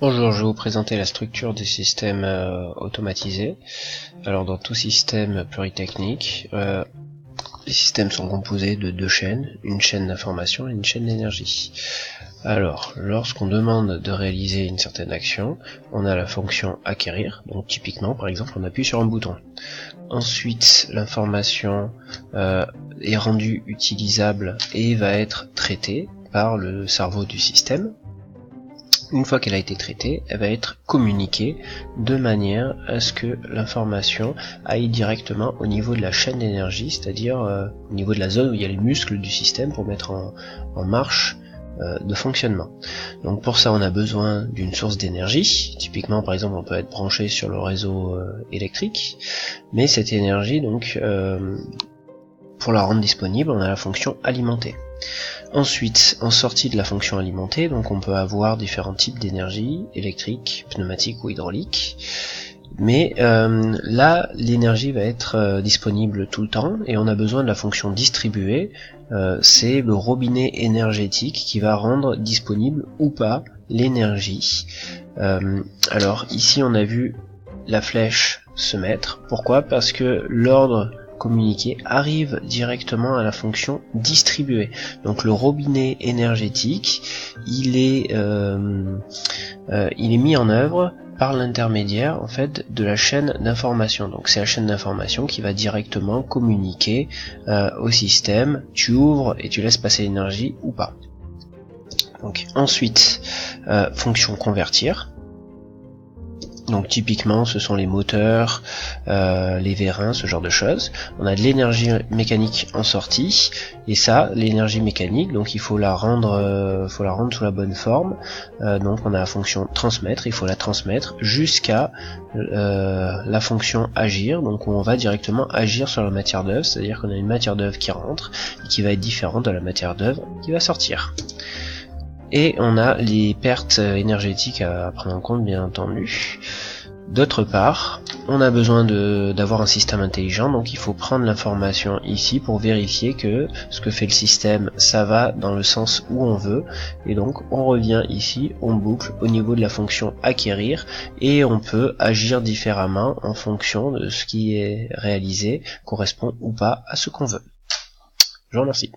Bonjour, je vais vous présenter la structure des systèmes automatisés. Alors dans tout système pluritechnique, les systèmes sont composés de deux chaînes, une chaîne d'information et une chaîne d'énergie. Alors, lorsqu'on demande de réaliser une certaine action, on a la fonction acquérir, donc typiquement par exemple on appuie sur un bouton. Ensuite, l'information est rendue utilisable et va être traitée par le cerveau du système. Une fois qu'elle a été traitée, elle va être communiquée de manière à ce que l'information aille directement au niveau de la chaîne d'énergie, c'est-à-dire au niveau de la zone où il y a les muscles du système pour mettre en marche de fonctionnement. Donc pour ça on a besoin d'une source d'énergie, typiquement par exemple on peut être branché sur le réseau électrique, mais cette énergie donc pour la rendre disponible on a la fonction alimenter. Ensuite, en sortie de la fonction alimentée, donc on peut avoir différents types d'énergie, électrique, pneumatique ou hydraulique. Mais là, l'énergie va être disponible tout le temps et on a besoin de la fonction distribuer. C'est le robinet énergétique qui va rendre disponible ou pas l'énergie. Alors ici, on a vu la flèche se mettre. Pourquoi ? Parce que l'ordre communiqué arrive directement à la fonction distribuer. Donc le robinet énergétique, il est mis en œuvre par l'intermédiaire en fait de la chaîne d'information. Donc c'est la chaîne d'information qui va directement communiquer au système. Tu ouvres et tu laisses passer l'énergie ou pas. Donc ensuite fonction convertir. Donc typiquement ce sont les moteurs, les vérins, ce genre de choses. On a de l'énergie mécanique en sortie, et ça, l'énergie mécanique, donc il faut la rendre sous la bonne forme. Donc on a la fonction transmettre, il faut la transmettre jusqu'à la fonction agir, donc on va directement agir sur la matière d'œuvre, c'est-à-dire qu'on a une matière d'œuvre qui rentre et qui va être différente de la matière d'œuvre qui va sortir. Et on a les pertes énergétiques à prendre en compte, bien entendu. D'autre part, on a besoin d'avoir un système intelligent, donc il faut prendre l'information ici pour vérifier que ce que fait le système, ça va dans le sens où on veut. Et donc on revient ici, on boucle au niveau de la fonction acquérir, et on peut agir différemment en fonction de ce qui est réalisé, correspond ou pas à ce qu'on veut. Je vous remercie.